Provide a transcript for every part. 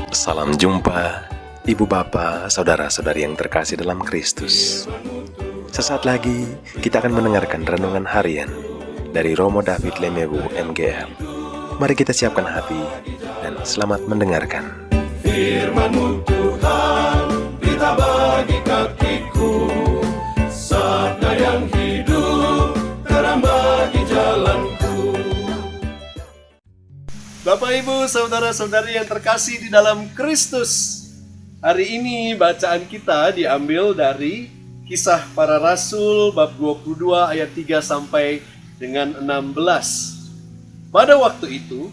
Salam jumpa, Ibu Bapa, Saudara-saudari yang terkasih dalam Kristus. Sesaat lagi kita akan mendengarkan renungan harian dari Romo David Lemewu MGR. Mari kita siapkan hati dan selamat mendengarkan. Firman-Mu Tuhan, berita bagi kakiku, sabda yang hidup, terang bagi jalanku. Bapak, Ibu, Saudara-saudari yang terkasih di dalam Kristus, hari ini bacaan kita diambil dari Kisah Para Rasul bab 22 ayat 3 sampai dengan 16. Pada waktu itu,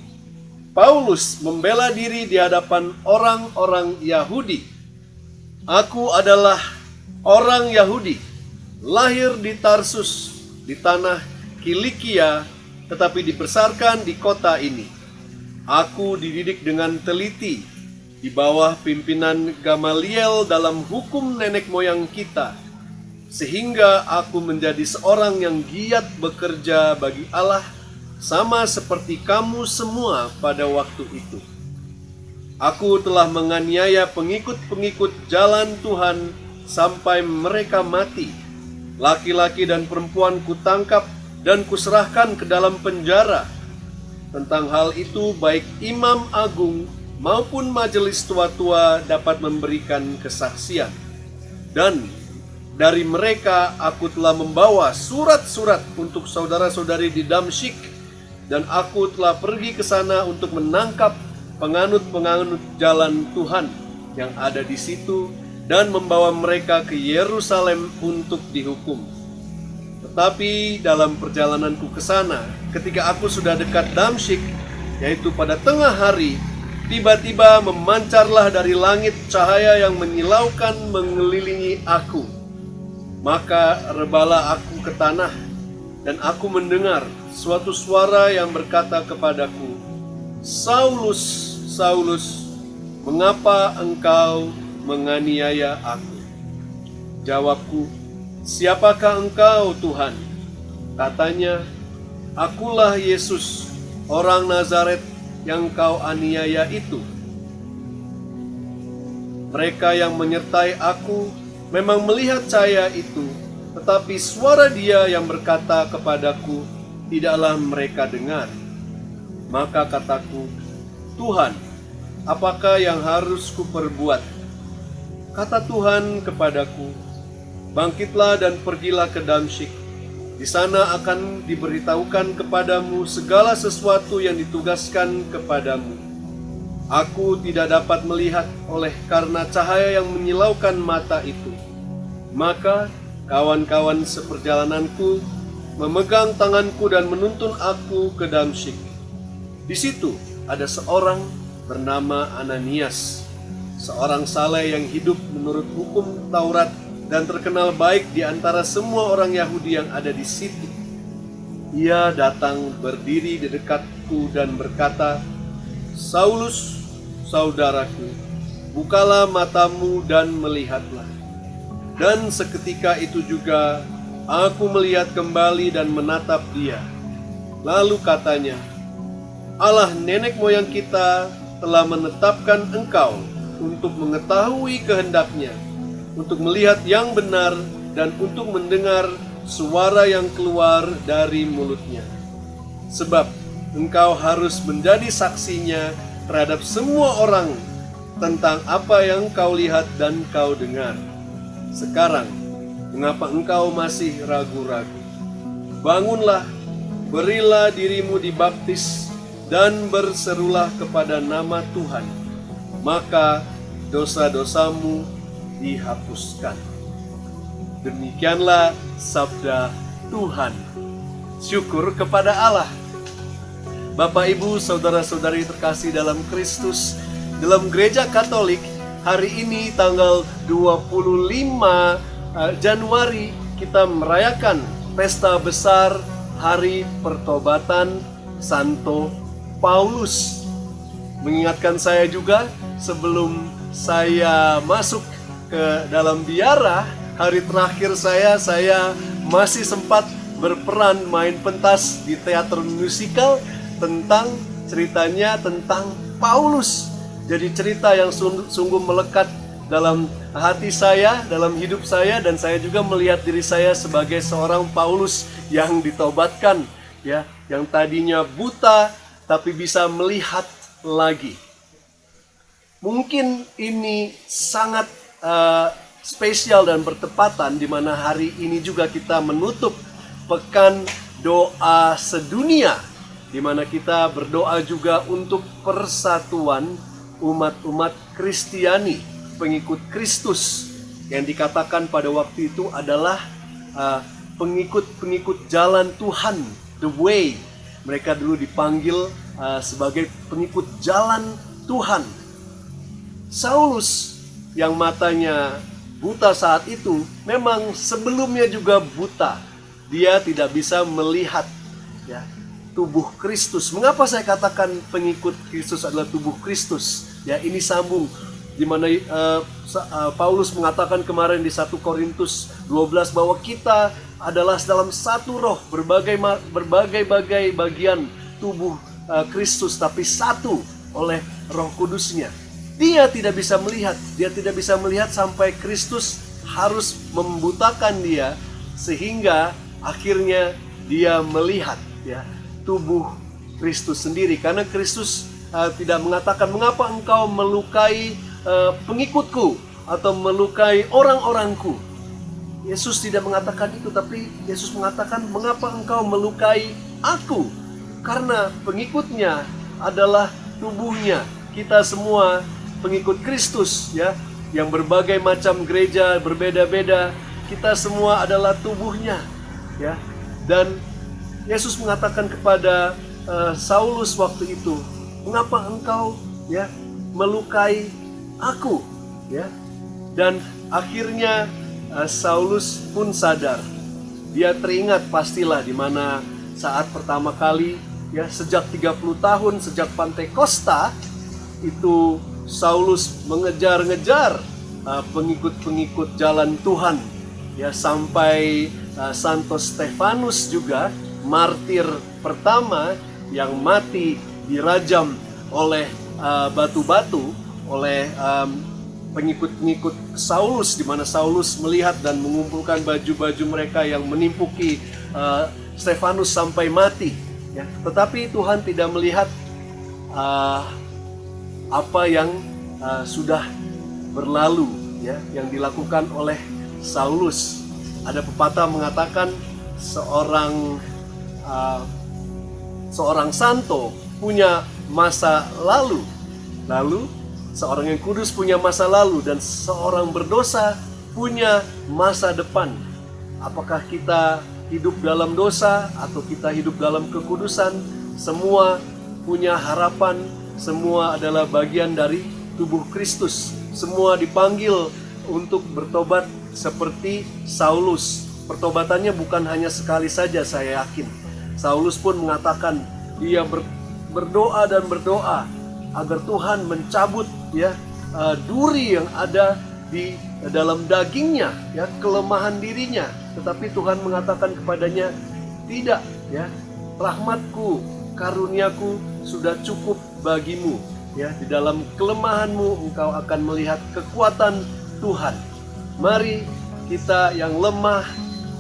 Paulus membela diri di hadapan orang-orang Yahudi. Aku adalah orang Yahudi, lahir di Tarsus, di tanah Kilikia, tetapi dibesarkan di kota ini. Aku dididik dengan teliti di bawah pimpinan Gamaliel dalam hukum nenek moyang kita, sehingga aku menjadi seorang yang giat bekerja bagi Allah, sama seperti kamu semua pada waktu itu. Aku telah menganiaya pengikut-pengikut jalan Tuhan sampai mereka mati. Laki-laki dan perempuan kutangkap dan kuserahkan ke dalam penjara. Tentang hal itu baik imam agung maupun majelis tua-tua dapat memberikan kesaksian. Dan dari mereka aku telah membawa surat-surat untuk saudara-saudari di Damsyik, dan aku telah pergi ke sana untuk menangkap penganut-penganut jalan Tuhan yang ada di situ dan membawa mereka ke Yerusalem untuk dihukum. Tetapi dalam perjalananku ke sana, ketika aku sudah dekat Damsyik, yaitu pada tengah hari, tiba-tiba memancarlah dari langit cahaya yang menyilaukan mengelilingi aku. Maka rebalah aku ke tanah, dan aku mendengar suatu suara yang berkata kepadaku, "Saulus, Saulus, mengapa engkau menganiaya aku?" Jawabku, "Siapakah engkau, Tuhan?" Katanya, "Akulah Yesus, orang Nazaret yang kau aniaya itu." Mereka yang menyertai aku memang melihat cahaya itu, tetapi suara dia yang berkata kepadaku tidaklah mereka dengar. Maka kataku, "Tuhan, apakah yang harus kuperbuat?" Kata Tuhan kepadaku, "Bangkitlah dan pergilah ke Damsyik. Di sana akan diberitahukan kepadamu segala sesuatu yang ditugaskan kepadamu." Aku tidak dapat melihat oleh karena cahaya yang menyilaukan mata itu. Maka kawan-kawan seperjalananku memegang tanganku dan menuntun aku ke Damsyik. Di situ ada seorang bernama Ananias, seorang saleh yang hidup menurut hukum Taurat dan terkenal baik di antara semua orang Yahudi yang ada di situ. Ia datang berdiri di dekatku dan berkata, "Saulus, saudaraku, bukalah matamu dan melihatlah." Dan seketika itu juga aku melihat kembali dan menatap dia. Lalu katanya, "Allah nenek moyang kita telah menetapkan engkau untuk mengetahui kehendaknya, untuk melihat yang benar, dan untuk mendengar suara yang keluar dari mulutnya. Sebab engkau harus menjadi saksinya terhadap semua orang tentang apa yang kau lihat dan kau dengar. Sekarang, mengapa engkau masih ragu-ragu? Bangunlah, berilah dirimu dibaptis, dan berserulah kepada nama Tuhan. Maka dosa-dosamu dihapuskan." Demikianlah sabda Tuhan. Syukur kepada Allah. Bapak, Ibu, Saudara-saudari terkasih dalam Kristus, dalam Gereja Katolik, hari ini tanggal 25 Januari kita merayakan pesta besar Hari Pertobatan Santo Paulus. Mengingatkan saya juga sebelum saya masuk ke dalam biara, hari terakhir saya masih sempat berperan main pentas di teater musikal tentang ceritanya tentang Paulus jadi cerita yang sungguh melekat dalam hati saya, dalam hidup saya, dan saya juga melihat diri saya sebagai seorang Paulus yang ditobatkan, ya, yang tadinya buta tapi bisa melihat lagi. Mungkin ini sangat spesial dan bertepatan di mana hari ini juga kita menutup pekan doa sedunia, di mana kita berdoa juga untuk persatuan umat-umat Kristiani, pengikut Kristus, yang dikatakan pada waktu itu adalah pengikut-pengikut jalan Tuhan, the way. Mereka dulu dipanggil sebagai pengikut jalan Tuhan. Saulus yang matanya buta saat itu memang sebelumnya juga buta. Dia tidak bisa melihat, ya, tubuh Kristus. Mengapa saya katakan pengikut Kristus adalah tubuh Kristus? Ya, ini sambung di mana Paulus mengatakan kemarin di 1 Korintus 12 bahwa kita adalah dalam satu roh, berbagai bagian tubuh Kristus, tapi satu oleh Roh Kudusnya. Dia tidak bisa melihat sampai Kristus harus membutakan dia, sehingga akhirnya dia melihat, ya, tubuh Kristus sendiri. Karena Kristus tidak mengatakan, mengapa engkau melukai pengikutku atau melukai orang-orangku. Yesus tidak mengatakan itu, tapi Yesus mengatakan, mengapa engkau melukai aku? Karena pengikutnya adalah tubuhnya. Kita semua pengikut Kristus, ya, yang berbagai macam gereja berbeda-beda, kita semua adalah tubuhnya, ya. Dan Yesus mengatakan kepada Saulus waktu itu, mengapa engkau, ya, melukai aku, ya. Dan akhirnya Saulus pun sadar. Dia teringat pastilah di mana saat pertama kali, ya, sejak 30 tahun sejak Pantekosta itu Saulus mengejar-ngejar pengikut-pengikut jalan Tuhan, ya, sampai Santo Stefanus juga, martir pertama yang mati dirajam oleh batu-batu oleh pengikut-pengikut Saulus, di mana Saulus melihat dan mengumpulkan baju-baju mereka yang menimpuki Stefanus sampai mati, ya. Tetapi Tuhan tidak melihat apa yang sudah berlalu, ya, yang dilakukan oleh Saulus. Ada pepatah mengatakan seorang santo punya masa lalu, seorang yang kudus punya masa lalu, dan seorang berdosa punya masa depan. Apakah kita hidup dalam dosa atau kita hidup dalam kekudusan, semua punya harapan. Semua adalah bagian dari tubuh Kristus. Semua dipanggil untuk bertobat seperti Saulus. Pertobatannya bukan hanya sekali saja, saya yakin. Saulus pun mengatakan dia berdoa dan berdoa agar Tuhan mencabut, ya, duri yang ada di dalam dagingnya, ya, kelemahan dirinya. Tetapi Tuhan mengatakan kepadanya, tidak, ya, rahmatku, karuniaku sudah cukup bagimu, ya, di dalam kelemahanmu engkau akan melihat kekuatan Tuhan. Mari kita yang lemah,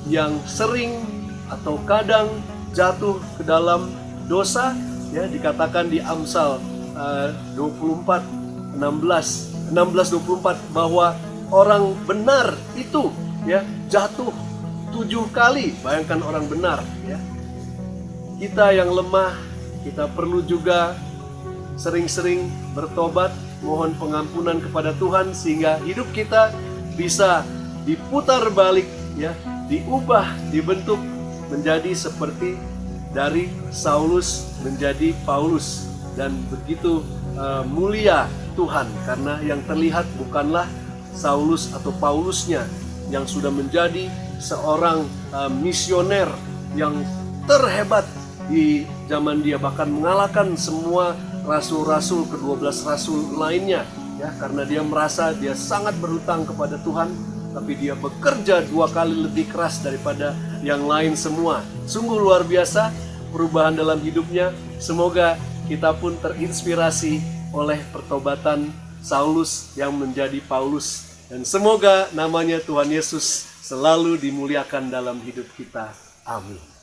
yang sering atau kadang jatuh ke dalam dosa, ya, dikatakan di Amsal 16:24 bahwa orang benar itu, ya, jatuh 7 kali. Bayangkan orang benar, ya. Kita yang lemah, kita perlu juga sering-sering bertobat, mohon pengampunan kepada Tuhan, sehingga hidup kita bisa diputar balik, ya, diubah, dibentuk menjadi seperti dari Saulus menjadi Paulus. Dan begitu mulia Tuhan, karena yang terlihat bukanlah Saulus atau Paulusnya yang sudah menjadi seorang misioner yang terhebat di zaman dia, bahkan mengalahkan semua rasul-rasul, ke-12 rasul lainnya, ya, karena dia merasa dia sangat berhutang kepada Tuhan, tapi dia bekerja 2 kali lebih keras daripada yang lain semua. Sungguh luar biasa perubahan dalam hidupnya. Semoga kita pun terinspirasi oleh pertobatan Saulus yang menjadi Paulus. Dan semoga namanya Tuhan Yesus selalu dimuliakan dalam hidup kita. Amin.